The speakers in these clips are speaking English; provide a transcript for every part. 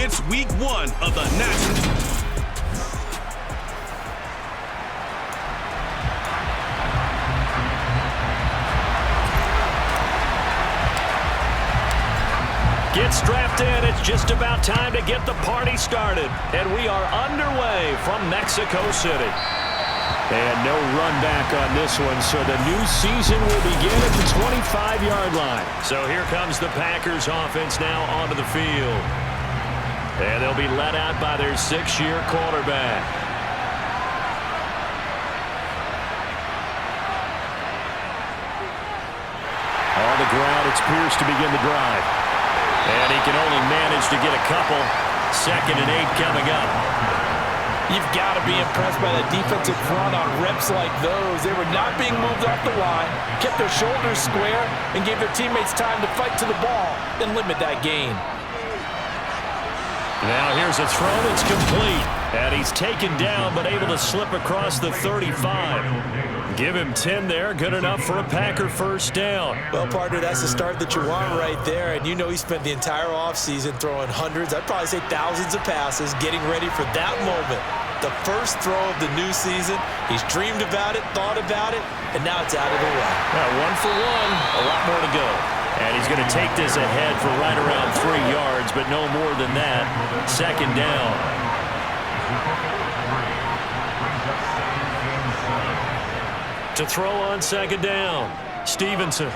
It's week 1 of the National. Get strapped in. It's just about time to get the party started. And we are underway from Mexico City. And no run back on this one, so the new season will begin at the 25-yard line. So here comes the Packers offense now onto the field. And they'll be led out by their 6-year quarterback. On the ground, it's Pierce to begin the drive. And he can only manage to get a couple. 2nd and 8 coming up. You've got to be impressed by the defensive front on reps like those. They were not being moved off the line, kept their shoulders square, and gave their teammates time to fight to the ball and limit that gain. Now here's a throw that's complete. And he's taken down but able to slip across the 35. Give him 10 there. Good enough for a Packer first down. Well, partner, that's the start that you want right there. And you know he spent the entire offseason throwing hundreds, I'd probably say thousands of passes, getting ready for that moment. The first throw of the new season. He's dreamed about it, thought about it, and now it's out of the way. Now, 1 for 1, a lot more to go. And he's going to take this ahead for right around 3 yards, but no more than that. 2nd down. To throw on 2nd down. Stevenson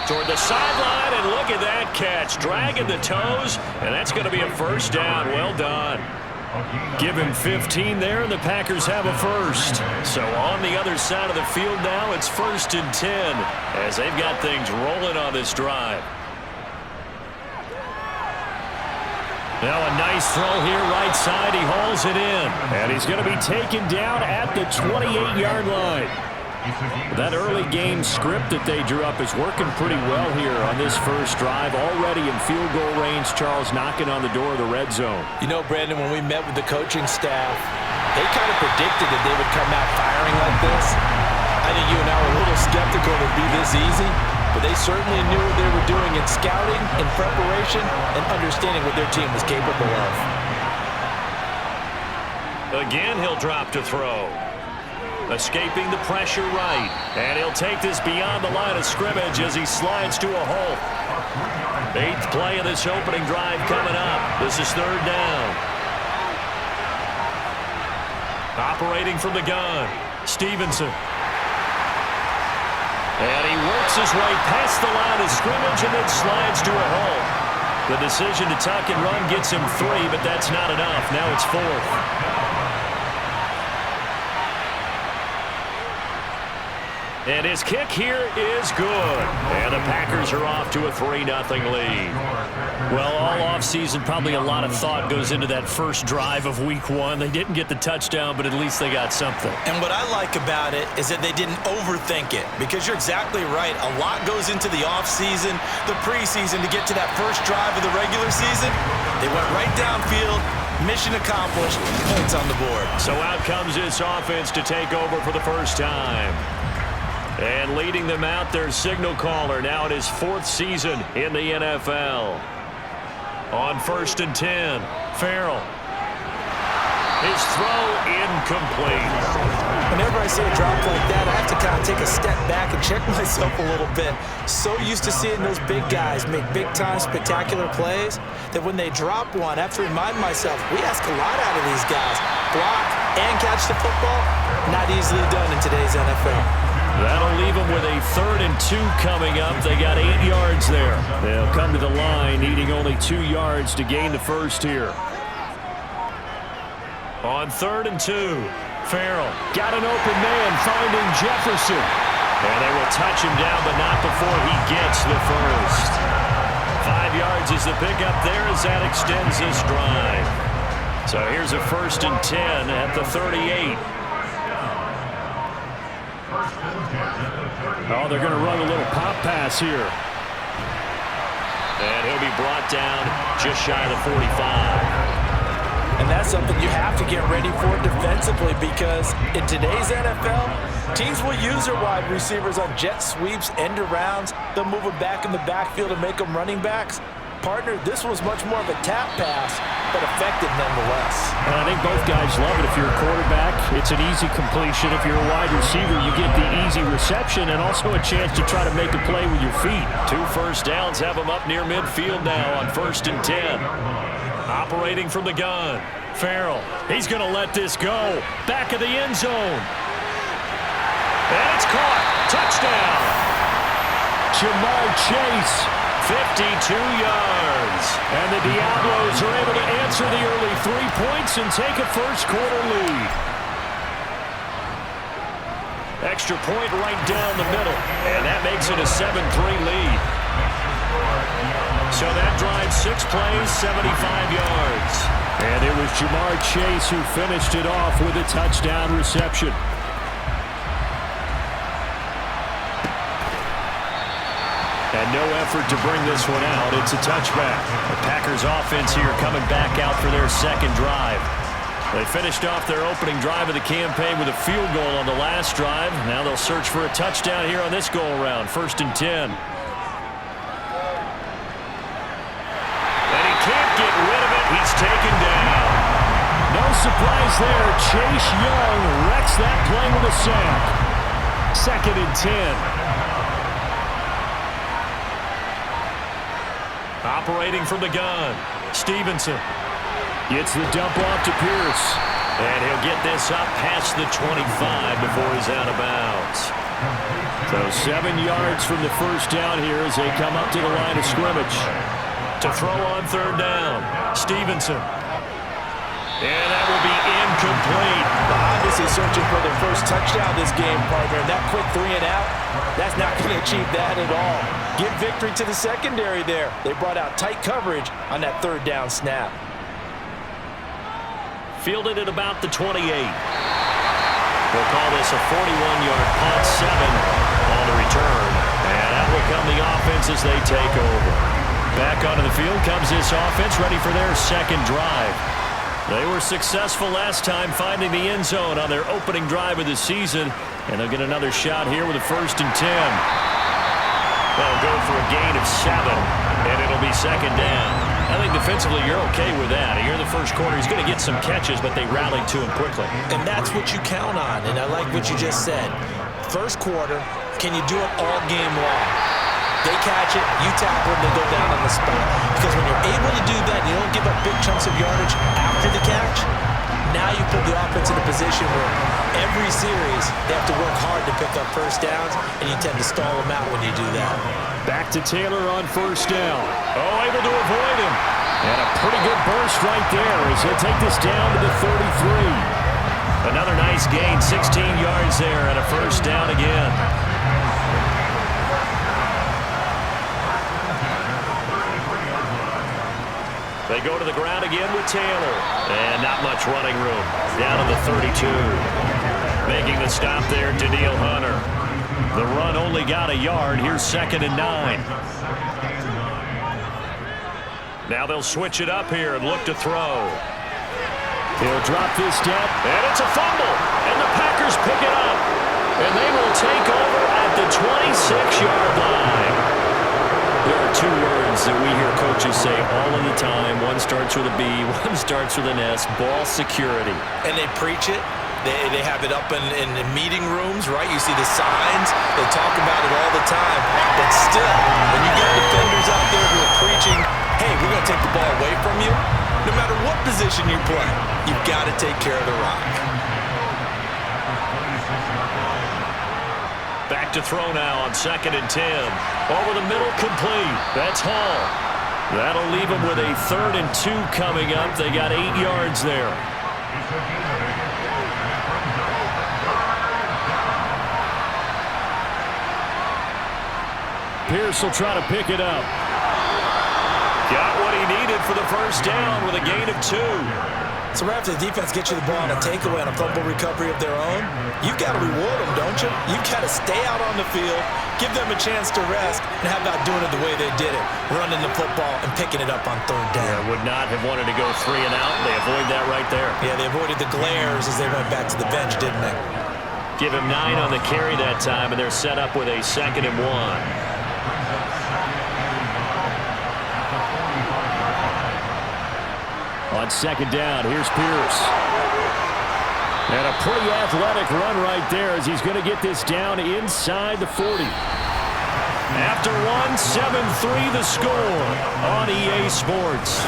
toward the sideline, and look at that catch. Dragging the toes, and that's going to be a first down. Well done. Give him 15 there, and the Packers have a first. So on the other side of the field now, it's 1st and 10 as they've got things rolling on this drive. Now a nice throw here, right side. He hauls it in, and he's going to be taken down at the 28-yard line. That early game script that they drew up is working pretty well here on this first drive. Already in field goal range, Charles knocking on the door of the red zone. You know, Brandon, when we met with the coaching staff, they kind of predicted that they would come out firing like this. I think you and I were a little skeptical it would be this easy, but they certainly knew what they were doing in scouting, in preparation, and understanding what their team was capable of. Again, he'll drop to throw. Escaping the pressure right. And he'll take this beyond the line of scrimmage as he slides to a hole. 8th play of this opening drive coming up. This is 3rd down. Operating from the gun, Stevenson. And he works his way past the line of scrimmage and then slides to a hole. The decision to tuck and run gets him 3, but that's not enough. Now it's 4th. And his kick here is good. And the Packers are off to a 3-0 lead. Well, all offseason, probably a lot of thought goes into that first drive of week 1. They didn't get the touchdown, but at least they got something. And what I like about it is that they didn't overthink it, because you're exactly right. A lot goes into the offseason, the preseason, to get to that first drive of the regular season. They went right downfield. Mission accomplished. Points on the board. So out comes this offense to take over for the first time. And leading them out, their signal caller, now in his 4th season in the NFL. On 1st and 10, Farrell. His throw incomplete. Whenever I see a drop like that, I have to kind of take a step back and check myself a little bit. So used to seeing those big guys make big-time spectacular plays that when they drop one, I have to remind myself, we ask a lot out of these guys. Block and catch the football, not easily done in today's NFL. That'll leave them with a 3rd and 2 coming up. They got 8 yards there. They'll come to the line, needing only 2 yards to gain the first here. On 3rd and 2, Farrell got an open man, finding Jefferson. And they will touch him down, but not before he gets the first. 5 yards is the pickup there as that extends this drive. So here's a 1st and 10 at the 38. Oh, they're going to run a little pop pass here. And he'll be brought down just shy of the 45. And that's something you have to get ready for defensively, because in today's NFL, teams will use their wide receivers on jet sweeps, end arounds. They'll move them back in the backfield and make them running backs. partner, this was much more of a tap pass, but effective nonetheless. And I think both guys love it. If you're a quarterback, it's an easy completion. If you're a wide receiver, you get the easy reception and also a chance to try to make a play with your feet. 2 first downs have them up near midfield now on 1st and 10. Operating from the gun. Farrell, he's going to let this go. Back of the end zone. And it's caught. Touchdown. Jamar Chase, 52 yards. And the Diablos are able to answer the early 3 points and take a first-quarter lead. Extra point right down the middle, and that makes it a 7-3 lead. So that drives 6 plays, 75 yards. And it was Jamar Chase who finished it off with a touchdown reception. And no effort to bring this one out. It's a touchback. The Packers offense here coming back out for their second drive. They finished off their opening drive of the campaign with a field goal on the last drive. Now they'll search for a touchdown here on this go-around. 1st and 10. And he can't get rid of it. He's taken down. No surprise there. Chase Young wrecks that play with a sack. 2nd and 10. Operating from the gun, Stevenson gets the dump off to Pierce. And he'll get this up past the 25 before he's out of bounds. So 7 yards from the first down here as they come up to the line of scrimmage. To throw on 3rd down, Stevenson. And that will be incomplete. Obviously searching for their first touchdown this game, partner. That quick 3 and out, that's not going to achieve that at all. Give victory to the secondary there. They brought out tight coverage on that 3rd down snap. Fielded at about the 28. We'll call this a 41-yard punt, 7 on the return. And that will come the offense as they take over. Back onto the field comes this offense, ready for their second drive. They were successful last time finding the end zone on their opening drive of the season. And they'll get another shot here with a 1st and 10. They'll go for a gain of 7, and it'll be 2nd down. I think defensively you're okay with that. Here in the first quarter, he's going to get some catches, but they rallied to him quickly. And that's what you count on, and I like what you just said. First quarter, can you do it all game long? They catch it, you tackle them, they go down on the spot. Because when you're able to do that, you don't give up big chunks of yardage after the catch, now you put the offense in a position where every series they have to work hard to pick up first downs, and you tend to stall them out when you do that. Back to Taylor on 1st down. Oh, able to avoid him. And a pretty good burst right there as he'll take this down to the 33. Another nice gain, 16 yards there, and a 1st down again. They go to the ground again with Taylor. And not much running room. Down to the 32. Making the stop there, Danielle Hunter. The run only got a yard. Here's 2nd and 9. Now they'll switch it up here and look to throw. He'll drop this down. And it's a fumble. And the Packers pick it up. And they will take over at the 26-yard line. There are 2 words that we hear coaches say all of the time. One starts with a B, one starts with an S, ball security. And they preach it. They have it up in meeting rooms, right? You see the signs. They talk about it all the time. But still, when you got defenders out there who are preaching, hey, we're going to take the ball away from you, no matter what position you play, you've got to take care of the rock. Back to throw now on 2nd and 10. Over the middle, complete. That's Hall. That'll leave them with a 3rd and 2 coming up. They got 8 yards there. Pierce will try to pick it up. Got what he needed for the 1st down with a gain of 2. So right after the defense gets you the ball on a takeaway on a fumble recovery of their own, you've got to reward them, don't you? You've got to stay out on the field, give them a chance to rest, and how about doing it the way they did it, running the football and picking it up on 3rd down. Yeah, would not have wanted to go 3 and out. They avoid that right there. Yeah, they avoided the glares as they went back to the bench, didn't they? Give him 9 on the carry that time, and they're set up with a 2nd and 1. On second down, here's Pierce. And a pretty athletic run right there as he's going to get this down inside the 40. After one, 7-3 the score on EA Sports.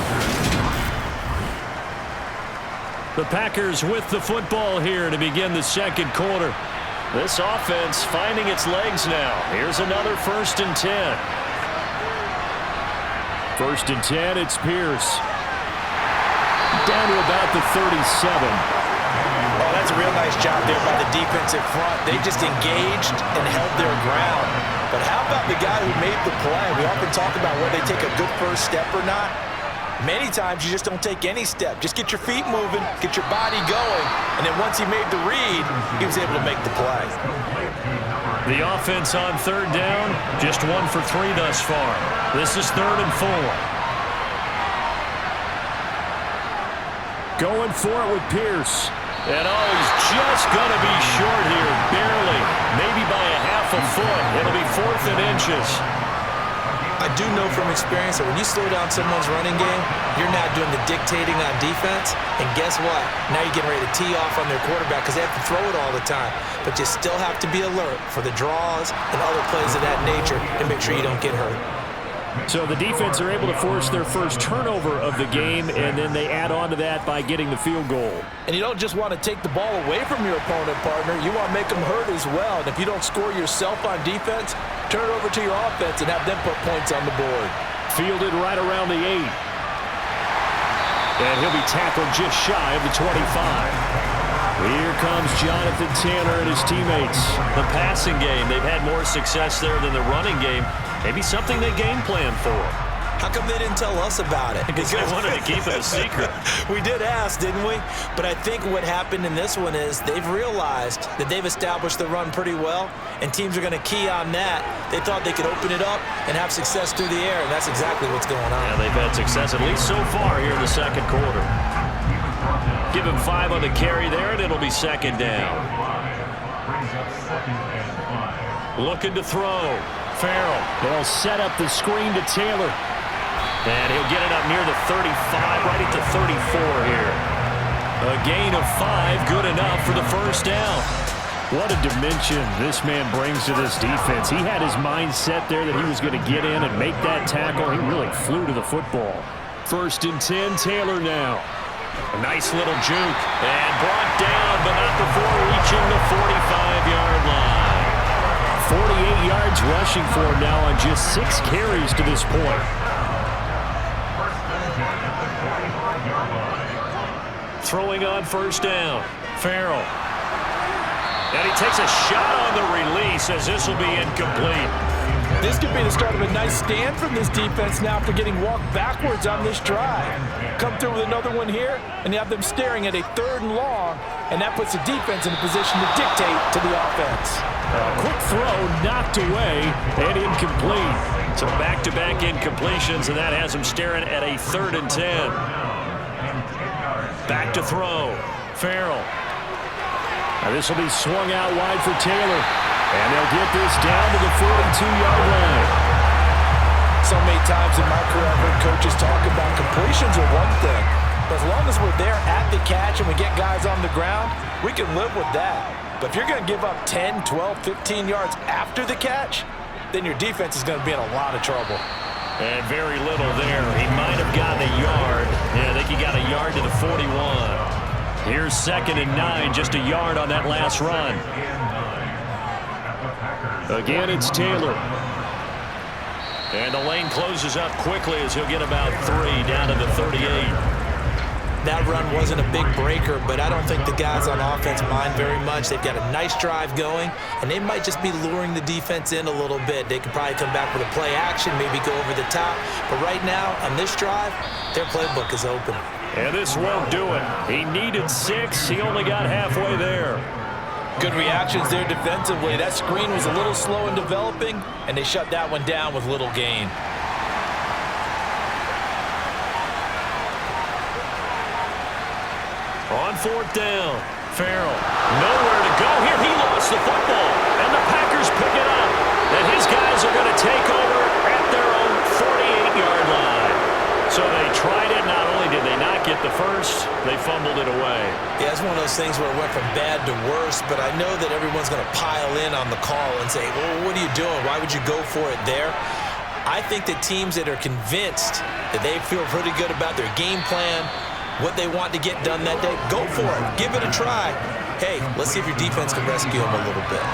The Packers with the football here to begin the second quarter. This offense finding its legs now. Here's another 1st and 10. 1st and 10, it's Pierce. Down to about the 37. Oh, that's a real nice job there by the defensive front. They just engaged and held their ground. But how about the guy who made the play? We often talk about whether they take a good first step or not. Many times you just don't take any step. Just get your feet moving, get your body going, and then once he made the read, he was able to make the play. The offense on 3rd down, just 1 for 3 thus far. This is 3rd and 4. Going for it with Pierce. And he's just going to be short here, barely, maybe by a half a foot. It'll be 4th and inches. I do know from experience that when you slow down someone's running game, you're not doing the dictating on defense. And guess what? Now you're getting ready to tee off on their quarterback because they have to throw it all the time. But you still have to be alert for the draws and other plays of that nature and make sure you don't get hurt. So the defense are able to force their first turnover of the game, and then they add on to that by getting the field goal. And you don't just want to take the ball away from your opponent, partner. You want to make them hurt as well. And if you don't score yourself on defense, turn it over to your offense and have them put points on the board. Fielded right around the 8. And he'll be tackled just shy of the 25. Here comes Jonathan Taylor and his teammates. The passing game, they've had more success there than the running game. Maybe something they game plan for. How come they didn't tell us about it? Because they wanted to keep it a secret. We did ask, didn't we? But I think what happened in this one is they've realized that they've established the run pretty well, and teams are going to key on that. They thought they could open it up and have success through the air, and that's exactly what's going on. Yeah, they've had success at least so far here in the second quarter. Give him 5 on the carry there, and it'll be 2nd down. Looking to throw. Farrell. They'll set up the screen to Taylor. And he'll get it up near the 35, right at the 34 here. A gain of 5, good enough for the 1st down. What a dimension this man brings to this defense. He had his mind set there that he was going to get in and make that tackle. He really flew to the football. 1st and 10, Taylor now. A nice little juke. And brought down, but not before reaching the 45-yard line. 48 yards rushing for him now on just 6 carries to this point. Throwing on 1st down. Farrell. And he takes a shot on the release as this will be incomplete. This could be the start of a nice stand from this defense now after getting walked backwards on this drive. Come through with another one here, and you have them staring at a 3rd and long, and that puts the defense in a position to dictate to the offense. A quick throw knocked away and incomplete. So back-to-back incompletions, and that has him staring at a 3rd and 10. Back to throw. Farrell. Now this will be swung out wide for Taylor. And they'll get this down to the 42-yard line. So many times in my career I've heard coaches talk about completions are one thing. But as long as we're there at the catch and we get guys on the ground, we can live with that. But if you're going to give up 10, 12, 15 yards after the catch, then your defense is going to be in a lot of trouble. And very little there. He might have gotten a yard. Yeah, I think he got a yard to the 41. Here's 2nd and 9, just a yard on that last run. Again, it's Taylor. And the lane closes up quickly as he'll get about 3 down to the 38. That run wasn't a big breaker, but I don't think the guys on offense mind very much. They've got a nice drive going, and they might just be luring the defense in a little bit. They could probably come back with a play action, maybe go over the top. But right now, on this drive, their playbook is open. And this won't do it. He needed 6. He only got halfway there. Good reactions there defensively. That screen was a little slow in developing, and they shut that one down with little gain. On 4th down, Farrell. Nowhere to go here. He lost the football, and the Packers pick it up. And his guys are going to take over at their own 48-yard line. So they tried it. Not only did they not get the first. They fumbled it away. Yeah, it's one of those things where it went from bad to worse, but I know that everyone's going to pile in on the call and say, well, what are you doing? Why would you go for it there? I think that teams that are convinced that they feel pretty good about their game plan, what they want to get done that day, go for it. Give it a try. Hey, let's see if your defense can rescue them a little bit.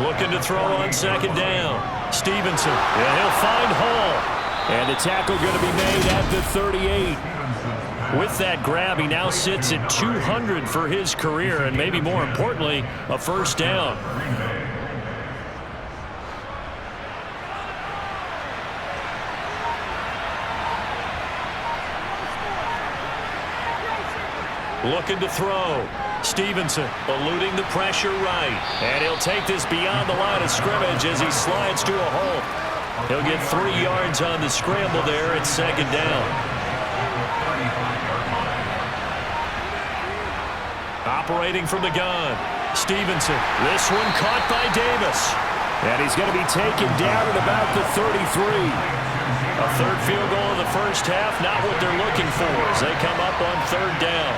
Looking to throw on second down. Stevenson. Yeah, he'll find Hall. And the tackle going to be made at the 38. With that grab, he now sits at 200 for his career, and maybe more importantly, a first down. Looking to throw. Stevenson eluding the pressure right. And he'll take this beyond the line of scrimmage as he slides to a halt. He'll get 3 yards on the scramble there at second down. Operating from the gun. Stevenson. This one caught by Davis. And he's going to be taken down at about the 33. A third field goal in the first half, not what they're looking for as they come up on third down.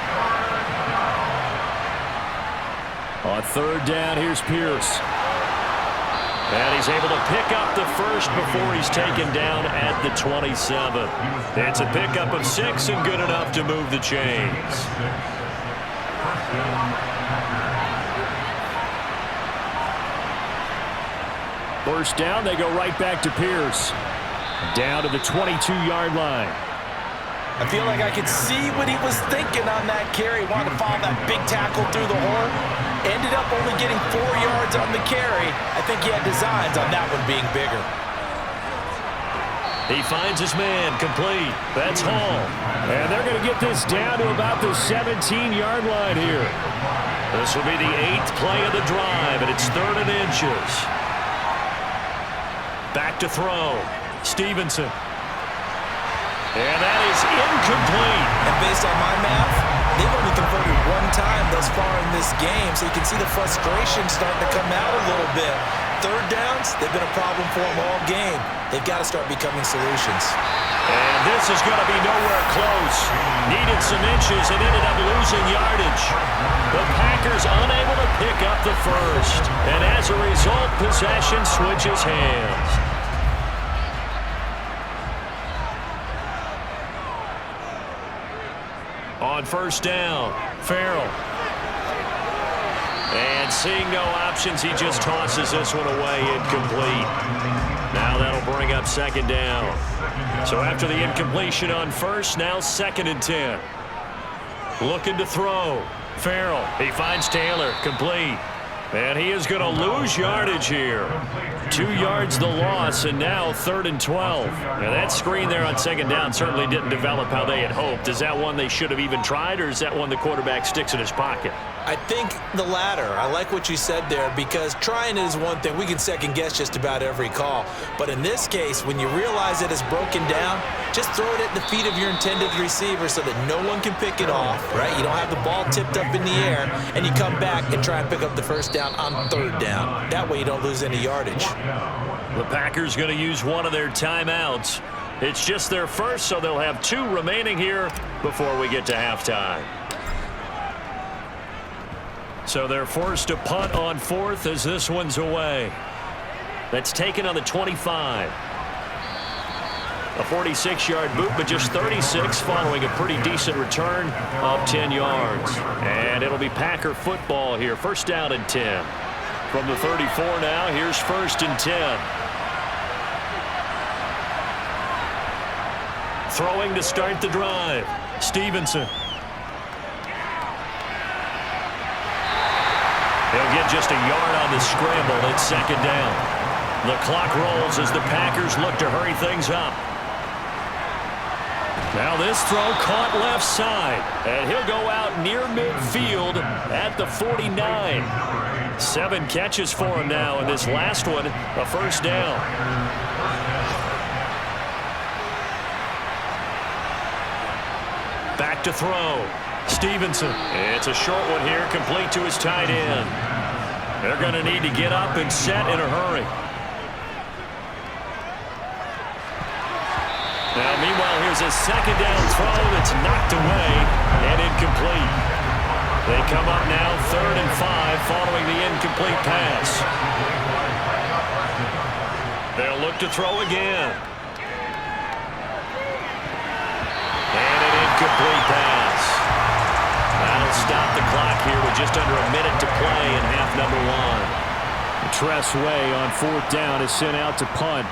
On third down, here's Pierce. And he's able to pick up the first before he's taken down at the 27. It's a pickup of 6 and good enough to move the chains. First down, they go right back to Pierce. Down to the 22-yard line. I feel like I could see what he was thinking on that carry. Wanted to follow that big tackle through the hole. Ended up only getting 4 yards on the carry. I think he had designs on that one being bigger. He finds his man complete. That's Hall. And they're going to get this down to about the 17-yard line here. This will be the 8th play of the drive, and it's 3rd and inches. Back to throw. Stevenson. And that is incomplete. And based on my math, they've only converted 1 time thus far in this game, so you can see the frustration starting to come out a little bit. Third downs, they've been a problem for them all game. They've got to start becoming solutions. And this is going to be nowhere close. Needed some inches and ended up losing yardage. The Packers unable to pick up the first. And as a result, possession switches hands. On first down, Farrell. And seeing no options, he just tosses this one away, incomplete. Now that'll bring up second down. So after the incompletion on first, now 2nd and 10. Looking to throw. Farrell, he finds Taylor, complete. And he is going to lose yardage here. 2 yards the loss, and now 3rd and 12. Now that screen there on second down certainly didn't develop how they had hoped. Is that one they should have even tried, or is that one the quarterback sticks in his pocket? I think the latter. I like what you said there, because trying is one thing. We can second guess just about every call. But in this case, when you realize it is broken down, just throw it at the feet of your intended receiver so that no one can pick it off, right? You don't have the ball tipped up in the air, and you come back and try and pick up the first down on third down. That way you don't lose any yardage. The Packers going to use one of their timeouts. It's just their first, so they'll have 2 remaining here before we get to halftime. So they're forced to punt on 4th as this one's away. That's taken on the 25. A 46-yard boot, but just 36 following a pretty decent return of 10 yards. And it'll be Packer football here. First down and 10. From the 34 now, here's 1st and 10. Throwing to start the drive. Stevenson. He'll get just a yard on the scramble. It's second down. The clock rolls as the Packers look to hurry things up. Now this throw caught left side, and he'll go out near midfield at the 49. 7 catches for him now, and this last one, a first down. Back to throw. Stevenson. It's a short one here, complete to his tight end. They're going to need to get up and set in a hurry. here's a second down throw that's knocked away and incomplete. They come up now 3rd and 5 following the incomplete pass. They'll look to throw again. And an incomplete pass. That'll stop the clock here with just under a minute to play in half number 1. Tress Way on 4th down is sent out to punt.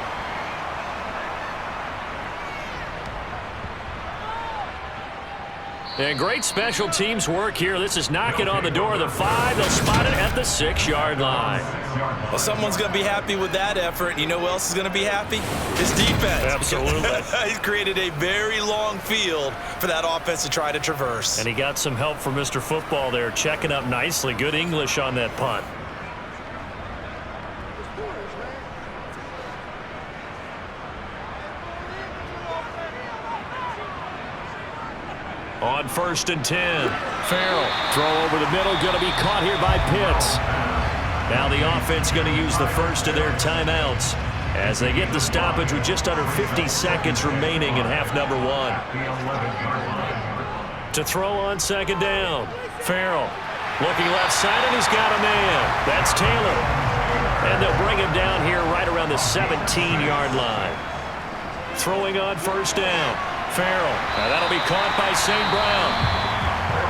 And great special teams work here. This is knocking on the door of the 5. They'll spot it at the 6-yard line. Well, someone's going to be happy with that effort. And you know who else is going to be happy? His defense. Absolutely. He's created a very long field for that offense to try to traverse. And he got some help from Mr. Football there, checking up nicely. Good English on that punt. On 1st and 10. Farrell. Throw over the middle. Going to be caught here by Pitts. Now the offense going to use the first of their timeouts as they get the stoppage with just under 50 seconds remaining in half number 1. To throw on 2nd down. Farrell. Looking left side, and he's got a man. That's Taylor. And they'll bring him down here right around the 17-yard line. Throwing on 1st down. Farrell. Now that'll be caught by St. Brown.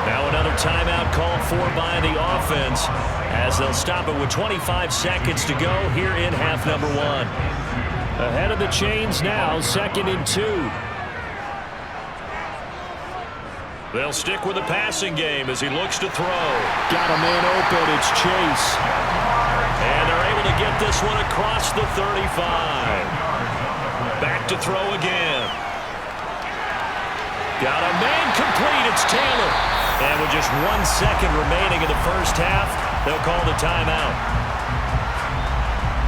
Now another timeout called for by the offense as they'll stop it with 25 seconds to go here in half number 1. Ahead of the chains now, 2nd and 2. They'll stick with the passing game as he looks to throw. Got a man open. It's Chase. And they're able to get this one across the 35. Back to throw again. Got a man complete. It's Taylor. And with just 1 second remaining in the first half, they'll call the timeout.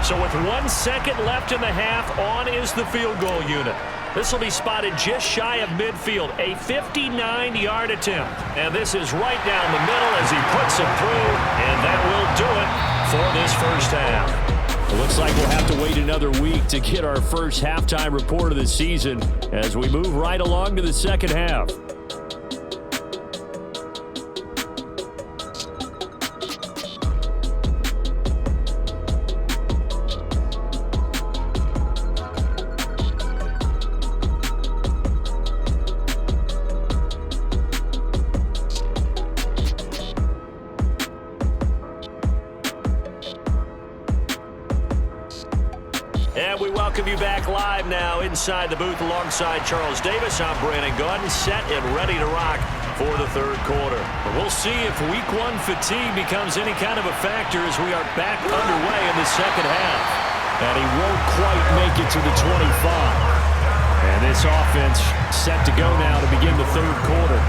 So with 1 second left in the half, on is the field goal unit. This will be spotted just shy of midfield, a 59-yard attempt. And this is right down the middle as he puts it through, and that will do it for this first half. It looks like we'll have to wait another week to get our first halftime report of the season as we move right along to the second half. And we welcome you back live now inside the booth alongside Charles Davis. I'm Brandon Gaudin, set and ready to rock for the third quarter. But we'll see if week 1 fatigue becomes any kind of a factor as we are back underway in the second half. And he won't quite make it to the 25. And this offense set to go now to begin the third quarter.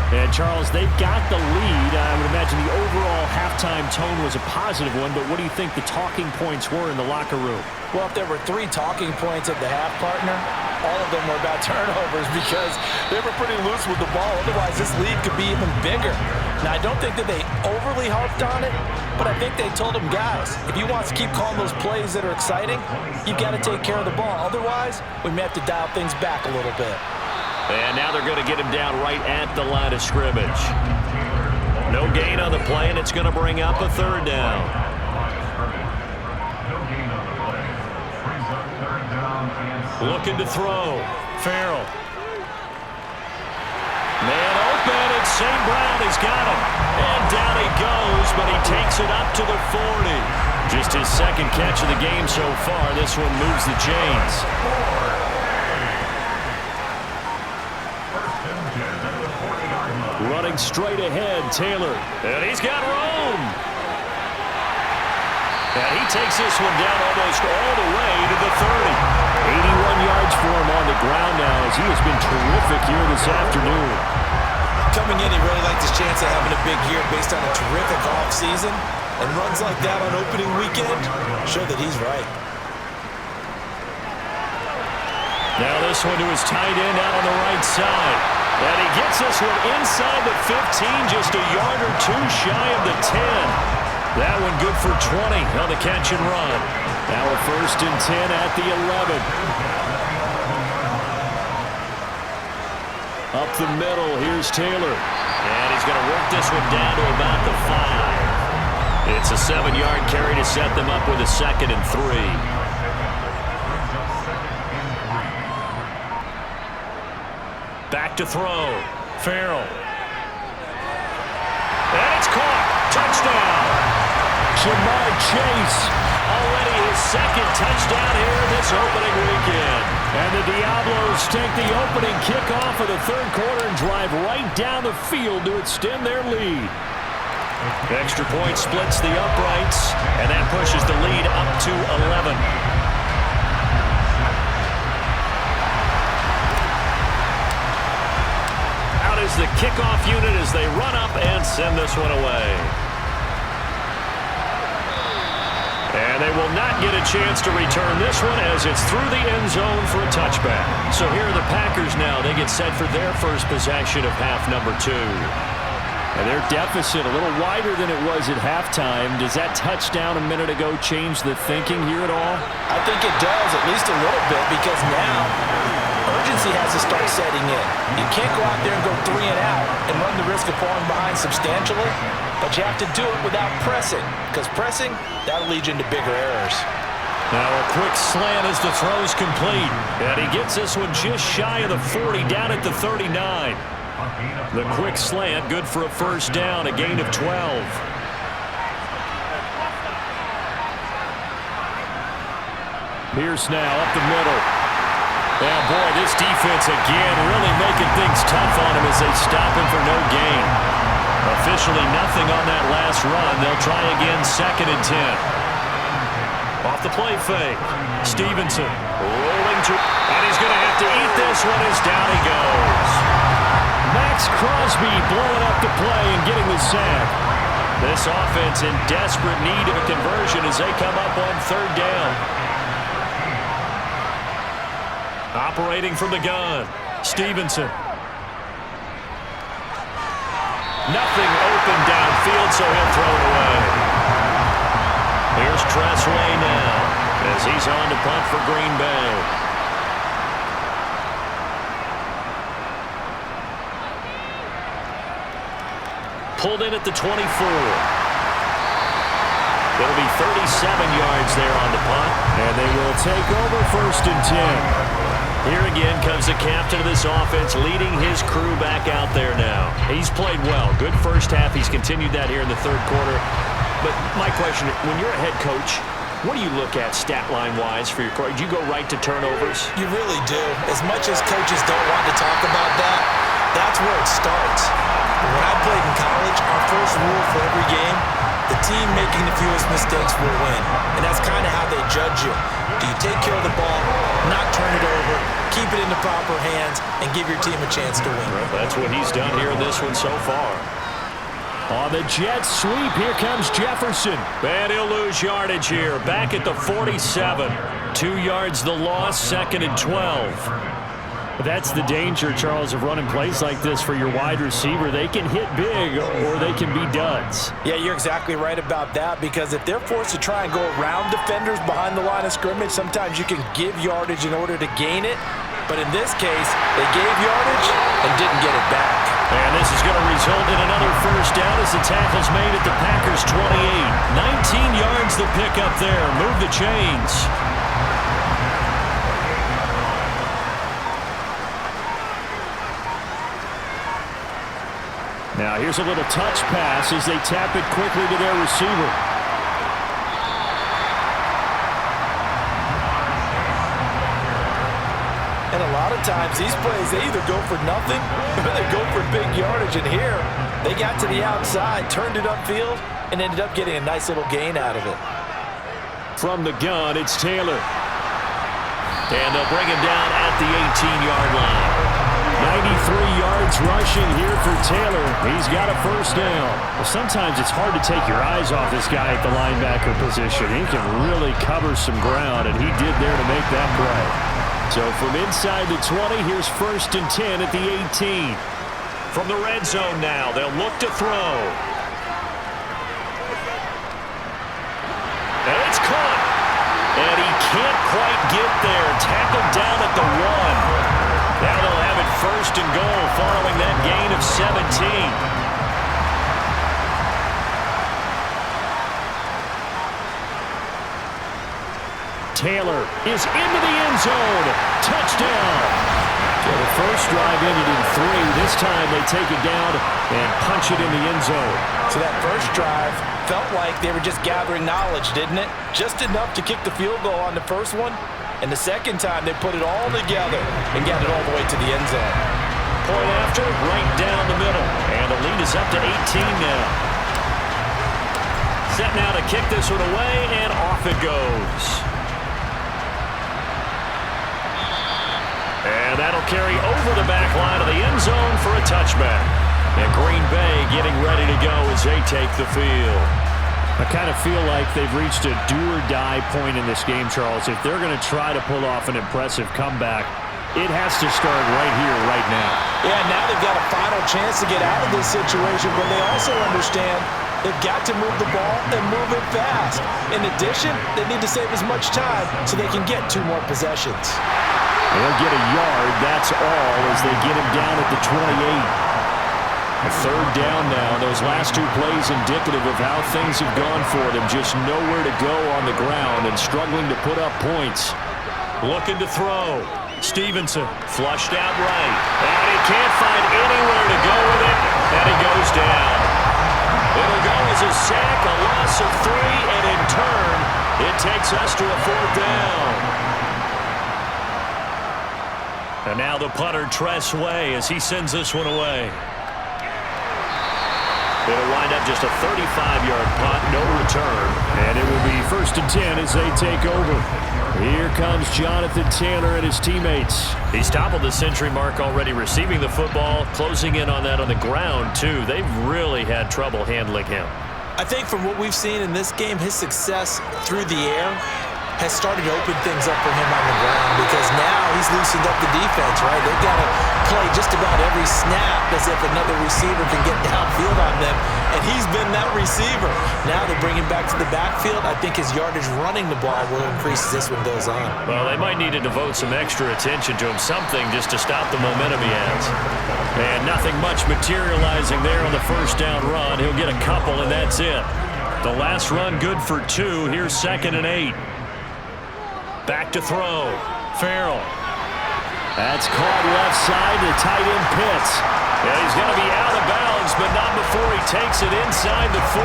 And, Charles, they've got the lead. I would imagine the overall halftime tone was a positive one, but what do you think the talking points were in the locker room? Well, if there were 3 talking points at the half, partner, all of them were about turnovers because they were pretty loose with the ball. Otherwise, this lead could be even bigger. Now, I don't think that they overly harped on it, but I think they told them, guys, if you want to keep calling those plays that are exciting, you've got to take care of the ball. Otherwise, we may have to dial things back a little bit. And now they're going to get him down right at the line of scrimmage. No gain on the play, and it's going to bring up a 3rd down. Looking to throw. Farrell. Man open, it's St. Brown. He's got him. And down he goes, but he takes it up to the 40. Just his second catch of the game so far. This one moves the chains. Running straight ahead, Taylor. And he's got room. And he takes this one down almost all the way to the 30. 81 yards for him on the ground now as he has been terrific here this afternoon. Coming in, he really liked his chance of having a big year based on a terrific offseason. And runs like that on opening weekend show that he's right. Now this one to his tight end out on the right side. And he gets this one inside the 15, just a yard or 2 shy of the 10. That one good for 20 on the catch and run. Now a 1st and 10 at the 11. Up the middle, here's Taylor. And he's going to work this one down to about the 5. It's a 7-yard carry to set them up with a 2nd and 3. Back to throw. Farrell. And it's caught. Touchdown. Jamar Chase. Already his 2nd touchdown here this opening weekend. And the Diablos take the opening kickoff of the 3rd quarter and drive right down the field to extend their lead. Extra point splits the uprights, and that pushes the lead up to 11. Out is the kickoff unit as they run up and send this one away. And they will not get a chance to return this one as it's through the end zone for a touchback. So here are the Packers now. They get set for their first possession of half number 2. And their deficit a little wider than it was at halftime. Does that touchdown a minute ago change the thinking here at all? I think it does, at least a little bit, because now urgency has to start setting in. You can't go out there and go 3 and out and run the risk of falling behind substantially, but you have to do it without pressing, because pressing, that'll lead you into bigger errors. Now a quick slant as the throw's complete. And he gets this one just shy of the 40, down at the 39. The quick slant, good for a first down, a gain of 12. Pierce now up the middle. Yeah, boy, this defense again really making things tough on him as they stop him for no gain. Officially nothing on that last run. They'll try again, 2nd and 10. Off the play fake. Stevenson rolling to, and he's going to have to eat this one as down he goes. Max Crosby blowing up the play and getting the sack. This offense in desperate need of a conversion as they come up on 3rd down. Operating from the gun, Stevenson. Nothing open downfield, so he'll throw it away. Here's Tressway now as he's on to punt for Green Bay. Pulled in at the 24. It'll be 37 yards there on the punt. And they will take over 1st and 10. Here again comes the captain of this offense leading his crew back out there now. He's played well. Good first half. He's continued that here in the 3rd quarter. But my question, when you're a head coach, what do you look at stat line-wise for your quarterback? Do you go right to turnovers? You really do. As much as coaches don't want to talk about that, that's where it starts. When I played in college, our first rule for every game, the team making the fewest mistakes will win. And that's kind of how they judge you. Do you take care of the ball, not turn it over, keep it in the proper hands, and give your team a chance to win? Well, that's what he's done here in this one so far. On the jet sweep, here comes Jefferson. And he'll lose yardage here, back at the 47. 2 yards the loss, 2nd and 12. That's the danger, Charles, of running plays like this for your wide receiver. They can hit big or they can be duds. Yeah, you're exactly right about that, because if they're forced to try and go around defenders behind the line of scrimmage, sometimes you can give yardage in order to gain it. But in this case, they gave yardage and didn't get it back. And this is going to result in another first down as the tackle's made at the Packers' 28. 19 yards the pickup there. Move the chains. Now here's a little touch pass as they tap it quickly to their receiver. And a lot of times these plays, they either go for nothing or they go for big yardage. And here, they got to the outside, turned it upfield, and ended up getting a nice little gain out of it. From the gun, it's Taylor. And they'll bring him down at the 18-yard line. 93 yards rushing here for Taylor. He's got a first down. Well, sometimes it's hard to take your eyes off this guy at the linebacker position. He can really cover some ground, and he did there to make that play. So from inside the 20, here's 1st and 10 at the 18. From the red zone now, they'll look to throw. And it's caught. And he can't quite get there. Tackled down at the 1. Now they'll have it 1st and goal following that gain of 17. Taylor is into the end zone. Touchdown. So the first drive ended in 3. This time they take it down and punch it in the end zone. So that first drive felt like they were just gathering knowledge, didn't it? Just enough to kick the field goal on the first one. And the second time they put it all together and got it all the way to the end zone. Point after, right down the middle. And the lead is up to 18 now. Set now to kick this one away, and off it goes. And that'll carry over the back line of the end zone for a touchback. And Green Bay getting ready to go as they take the field. I kind of feel like they've reached a do-or-die point in this game, Charles. If they're going to try to pull off an impressive comeback, it has to start right here, right now. Yeah, now they've got a final chance to get out of this situation, but they also understand they've got to move the ball and move it fast. In addition, they need to save as much time so they can get 2 more possessions. They'll get a yard, that's all, as they get him down at the 28. A third down now. Those last 2 plays indicative of how things have gone for them. Just nowhere to go on the ground and struggling to put up points. Looking to throw. Stevenson flushed out right. And he can't find anywhere to go with it. And he goes down. It'll go as a sack, a loss of 3, and in turn, it takes us to a 4th down. And now the punter, Tress Way, as he sends this one away. It'll wind up just a 35-yard punt, no return. And it will be 1st and 10 as they take over. Here comes Jonathan Taylor and his teammates. He's toppled the century mark already receiving the football, closing in on that on the ground, too. They've really had trouble handling him. I think from what we've seen in this game, his success through the air has started to open things up for him on the ground because now he's loosened up the defense, right? They've got to play just about every snap as if another receiver can get downfield on them, and he's been that receiver. Now they bring him back to the backfield. I think his yardage running the ball will increase as this one goes on. Well, they might need to devote some extra attention to him, something just to stop the momentum he has. And nothing much materializing there on the first down run. He'll get a couple, and that's it. The last run good for 2. Here's 2nd and 8. Back to throw. Farrell. That's caught left side to tight end Pitts. And he's going to be out of bounds, but not before he takes it inside the 40.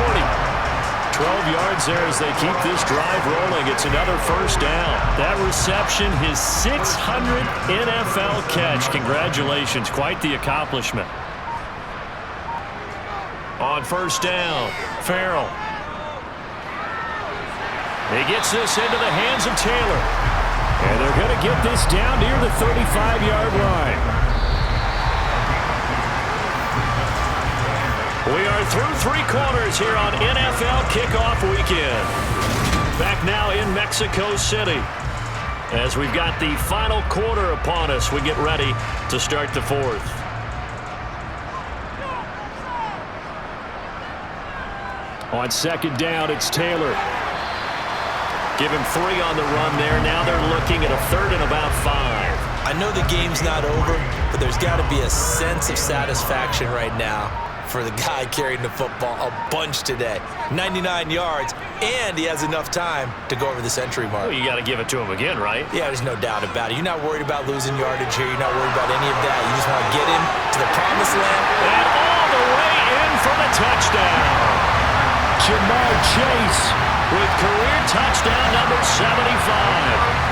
12 yards there as they keep this drive rolling. It's another first down. That reception, his 600th NFL catch. Congratulations. Quite the accomplishment. On first down, Farrell. He gets this into the hands of Taylor. And they're going to get this down near the 35-yard line. We are through 3 quarters here on NFL Kickoff Weekend. Back now in Mexico City. As we've got the final quarter upon us, we get ready to start the 4th. On 2nd down, it's Taylor. Give him 3 on the run there. Now they're looking at a 3rd and about 5. I know the game's not over, but there's got to be a sense of satisfaction right now for the guy carrying the football a bunch today. 99 yards, and he has enough time to go over the century mark. Well, you got to give it to him again, right? Yeah, there's no doubt about it. You're not worried about losing yardage here. You're not worried about any of that. You just want to get him to the promised land. And all the way in for the touchdown. Jamar Chase with career touchdown number 75.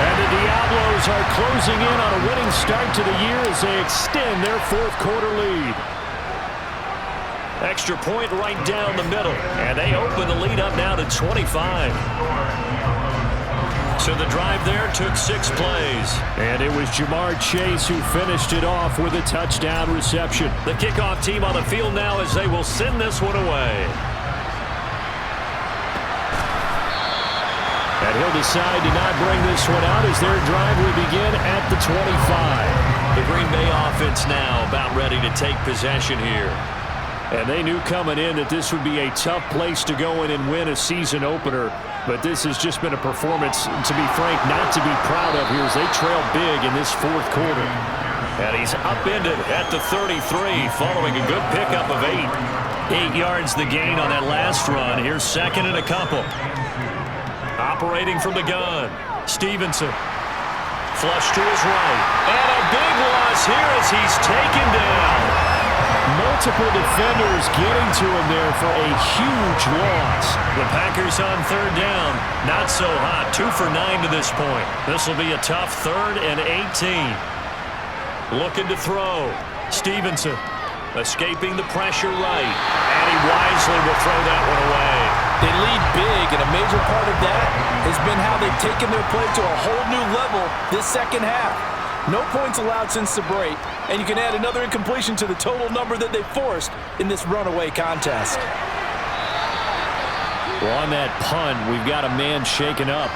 And the Diablos are closing in on a winning start to the year as they extend their 4th quarter lead. Extra point right down the middle. And they open the lead up now to 25. So the drive there took 6 plays. And it was Jamar Chase who finished it off with a touchdown reception. The kickoff team on the field now as they will send this one away. And he'll decide to not bring this one out as their drive will begin at the 25. The Green Bay offense now about ready to take possession here. And they knew coming in that this would be a tough place to go in and win a season opener. But this has just been a performance, to be frank, not to be proud of here as they trail big in this fourth quarter. And he's upended at the 33 following a good pickup of 8. 8 yards the gain on that last run. Here's second and a couple. Operating from the gun, Stevenson. Flush to his right. And a big loss here as he's taken down. Multiple defenders getting to him there for a huge loss. The Packers on third down. Not so hot. 2 for 9 to this point. This will be a tough 3rd and 18. Looking to throw. Stevenson escaping the pressure right. And he wisely will throw that one away. They lead big, and a major part of that has been how they've taken their play to a whole new level this second half. No points allowed since the break, and you can add another incompletion to the total number that they forced in this runaway contest. Well, on that punt, we've got a man shaken up.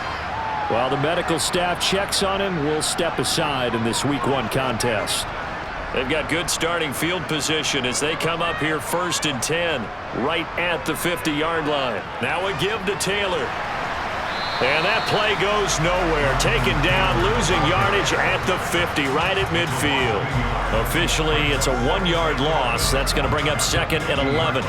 While the medical staff checks on him, we'll step aside in this Week 1 contest. They've got good starting field position as they come up here 1st and 10, right at the 50-yard line. Now a give to Taylor. And that play goes nowhere. Taken down, losing yardage at the 50, right at midfield. Officially, it's a 1-yard loss. That's going to bring up 2nd and 11.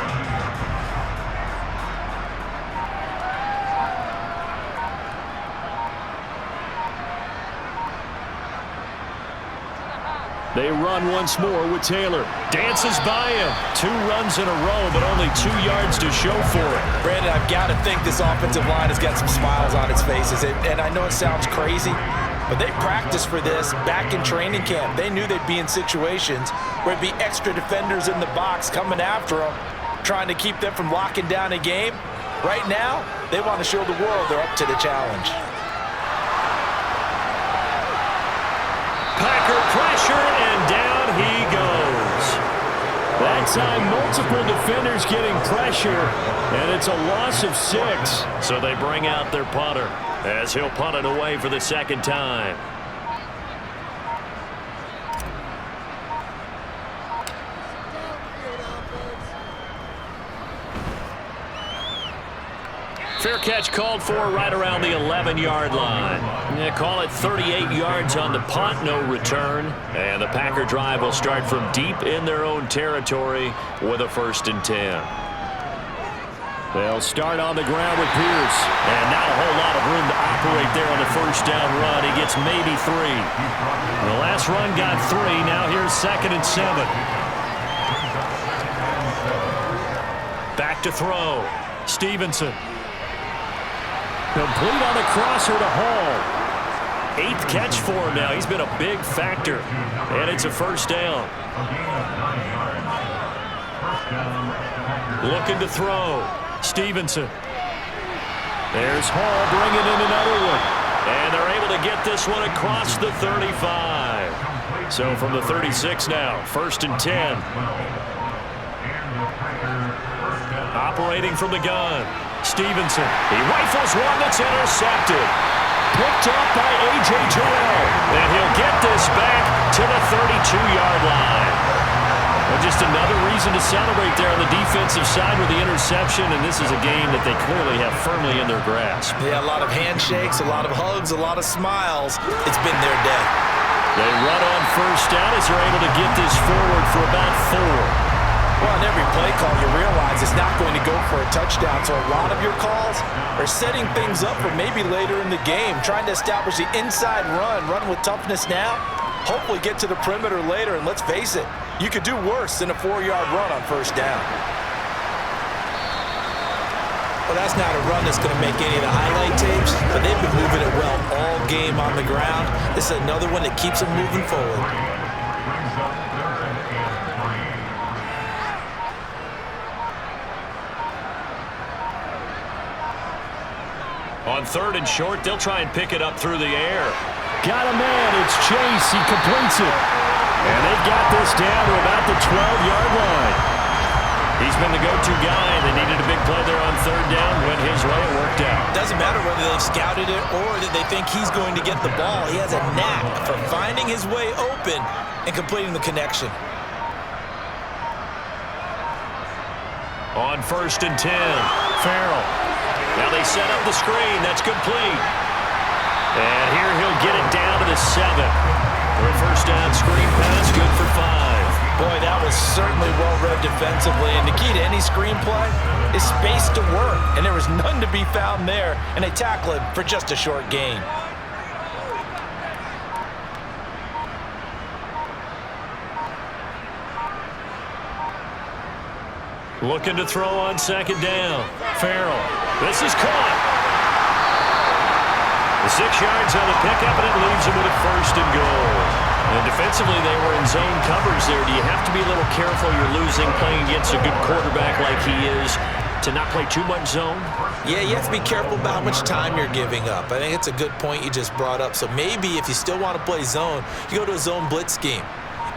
They run once more with Taylor. Dances by him. 2 runs in a row, but only 2 yards to show for it. Brandon, I've got to think this offensive line has got some smiles on its faces. And I know it sounds crazy, but they practiced for this back in training camp. They knew they'd be in situations where it'd be extra defenders in the box coming after them, trying to keep them from locking down a game. Right now, they want to show the world they're up to the challenge. Packer pressure, and down he goes. That time, multiple defenders getting pressure, and it's a loss of 6. So they bring out their punter as he'll punt it away for the second time. Fair catch called for right around the 11-yard line. Yeah, call it 38 yards on the punt, no return. And the Packer drive will start from deep in their own territory with a 1st and 10. They'll start on the ground with Pierce. And not a whole lot of room to operate there on the first down run. He gets maybe 3. The last run got 3. Now here's 2nd and 7. Back to throw. Stevenson. Complete on the crosser to Hall. 8th catch for him now. He's been a big factor. And it's a 1st down. Looking to throw. Stevenson. There's Hall bringing in another one. And they're able to get this one across the 35. So from the 36 now, 1st and 10. Operating from the gun. Stevenson. He rifles one that's intercepted. Picked up by A.J. Terrell. And he'll get this back to the 32-yard line. Well, just another reason to celebrate there on the defensive side with the interception, and this is a game that they clearly have firmly in their grasp. Yeah, a lot of handshakes, a lot of hugs, a lot of smiles. It's been their day. They run on 1st down as they're able to get this forward for about 4. Well, on every play call, you realize it's not going to go for a touchdown, so a lot of your calls are setting things up for maybe later in the game, trying to establish the inside run with toughness now, hopefully get to the perimeter later, and let's face it, you could do worse than a 4-yard run on 1st down. Well, that's not a run that's going to make any of the highlight tapes, but they've been moving it well all game on the ground. This is another one that keeps them moving forward. On 3rd and short, they'll try and pick it up through the air. Got a man, it's Chase, he completes it. And they've got this down to about the 12-yard line. He's been the go-to guy. They needed a big play there on 3rd down. Went his way, it worked out. Doesn't matter whether they've scouted it or that they think he's going to get the ball. He has a knack for finding his way open and completing the connection. On 1st and 10, Farrell. Now they set up the screen. That's complete. And here he'll get it down to the 7. For a first down screen pass, good for 5. Boy, that was certainly well-read defensively, and the key to any screenplay is space to work, and there was none to be found there, and they tackle it for just a short gain. Looking to throw on second down. Farrell. This is caught. The 6 yards on the pickup, and it leaves him with a first and goal. And defensively, they were in zone coverage there. Do you have to be a little careful? You're losing playing against a good quarterback like he is to not play too much zone? Yeah, you have to be careful about how much time you're giving up. I think it's a good point you just brought up. So maybe if you still want to play zone, you go to a zone blitz scheme.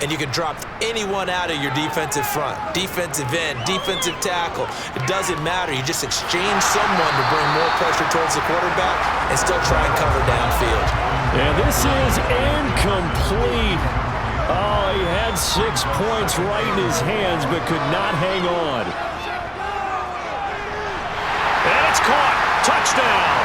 And you can drop anyone out of your defensive front, defensive end, defensive tackle. It doesn't matter. You just exchange someone to bring more pressure towards the quarterback and still try and cover downfield. And this is incomplete. Oh, he had 6 points right in his hands but could not hang on. And it's caught. Touchdown.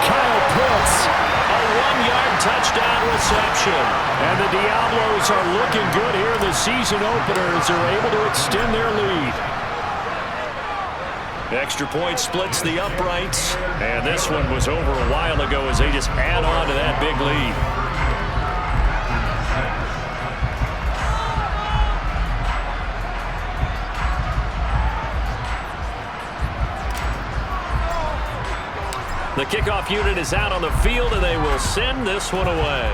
Kyle Pitts. A 1-yard touchdown reception. And the Diablos are looking good here in the season opener as they're able to extend their lead. Extra point splits the uprights. And this one was over a while ago as they just add on to that big lead. The kickoff unit is out on the field, and they will send this one away.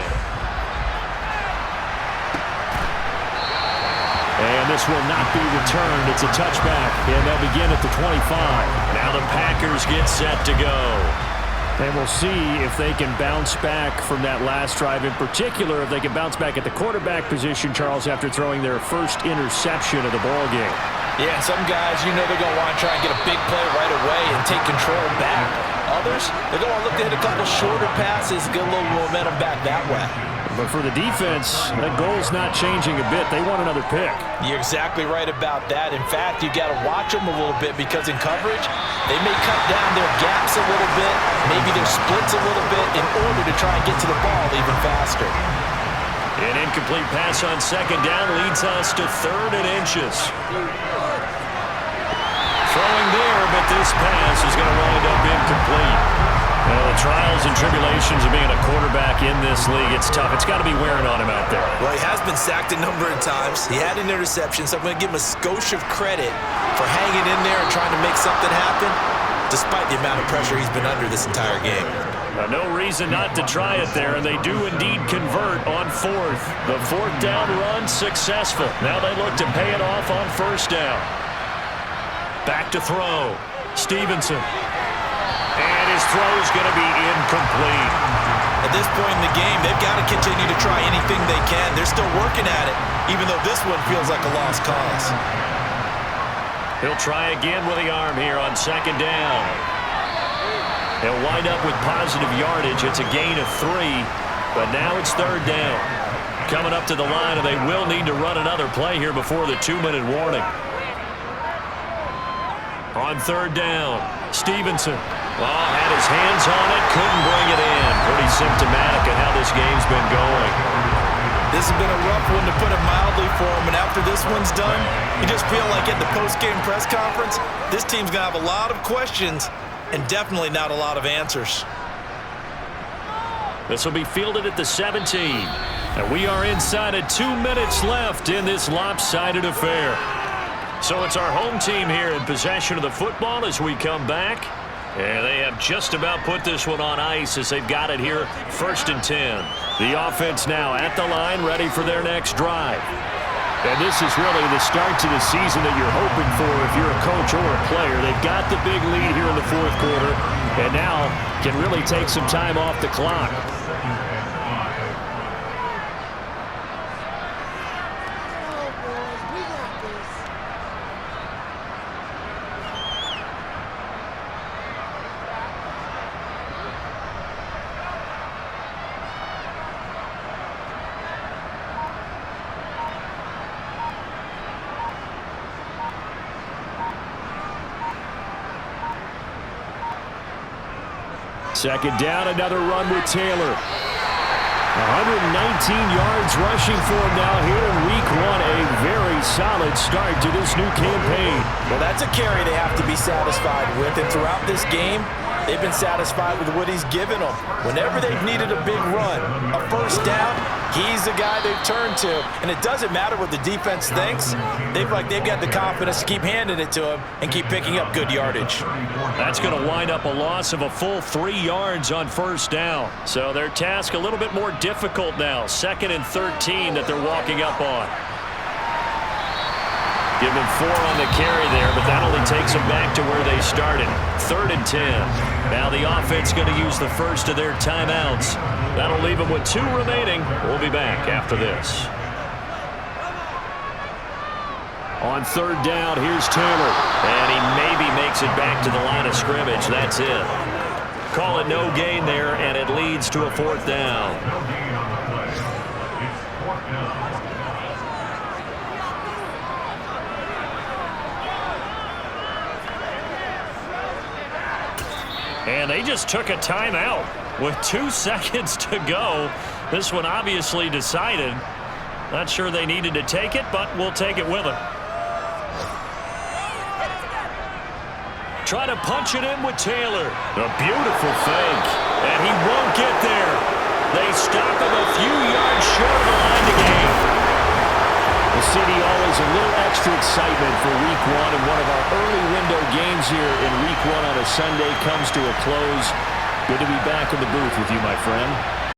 And this will not be returned. It's a touchback, and they'll begin at the 25. Now the Packers get set to go. And we'll see if they can bounce back from that last drive. In particular, if they can bounce back at the quarterback position, Charles, after throwing their first interception of the ballgame. Yeah, and some guys, you know they're going to want to try and get a big play right away and take control back. Others, they're going to look to hit a couple shorter passes, get a little momentum back that way. But for the defense, that goal's not changing a bit. They want another pick. You're exactly right about that. In fact, you got to watch them a little bit because in coverage, they may cut down their gaps a little bit, maybe their splits a little bit in order to try and get to the ball even faster. An incomplete pass on second down leads us to 3rd and inches. Throwing there, but this pass is going to wind up incomplete. Well, the trials and tribulations of being a quarterback in this league, it's tough. It's got to be wearing on him out there. Well, he has been sacked a number of times. He had an interception, so I'm going to give him a skosh of credit for hanging in there and trying to make something happen, despite the amount of pressure he's been under this entire game. No reason not to try it there, and they do indeed convert on 4th. The 4th down run successful. Now they look to pay it off on 1st down. Back to throw. Stevenson. And his throw's going to be incomplete. At this point in the game, they've got to continue to try anything they can. They're still working at it, even though this one feels like a lost cause. He'll try again with the arm here on 2nd down. He'll wind up with positive yardage. It's a gain of 3, but now it's 3rd down. Coming up to the line, and they will need to run another play here before the 2-minute warning. On 3rd down, Stevenson. Well, had his hands on it, couldn't bring it in. Pretty symptomatic of how this game's been going. This has been a rough one, to put it mildly, for him, and after this one's done, you just feel like at the post-game press conference, this team's going to have a lot of questions and definitely not a lot of answers. This will be fielded at the 17. And we are inside of 2 minutes left in this lopsided affair. So it's our home team here in possession of the football as we come back. And they have just about put this one on ice as they've got it here, 1st and 10. The offense now at the line, ready for their next drive. And this is really the start to the season that you're hoping for if you're a coach or a player. They've got the big lead here in the 4th quarter and now can really take some time off the clock. Second down, another run with Taylor. 119 yards rushing for him now here in week 1. A very solid start to this new campaign. Well, that's a carry they have to be satisfied with. And throughout this game, they've been satisfied with what he's given them. Whenever they've needed a big run, a first down, he's the guy they've turned to. And it doesn't matter what the defense thinks. They've got the confidence to keep handing it to him and keep picking up good yardage. That's going to wind up a loss of a full 3 yards on first down. So their task a little bit more difficult now. 2nd and 13 that they're walking up on. Give him 4 on the carry there, but that only takes them back to where they started. 3rd and 10. Now the offense going to use the first of their timeouts. That'll leave them with 2 remaining. We'll be back after this. On 3rd down, here's Taylor. And he maybe makes it back to the line of scrimmage. That's it. Call it no gain there, and it leads to a 4th down. And they just took a timeout with 2 seconds to go. This one obviously decided. Not sure they needed to take it, but we'll take it with them. Try to punch it in with Taylor. A beautiful fake. And he won't get there. They stop him a few yards short of the line to gain. The city always a little extra excitement for week 1, and one of our early window games here in week 1 on a Sunday comes to a close. Good to be back in the booth with you, my friend.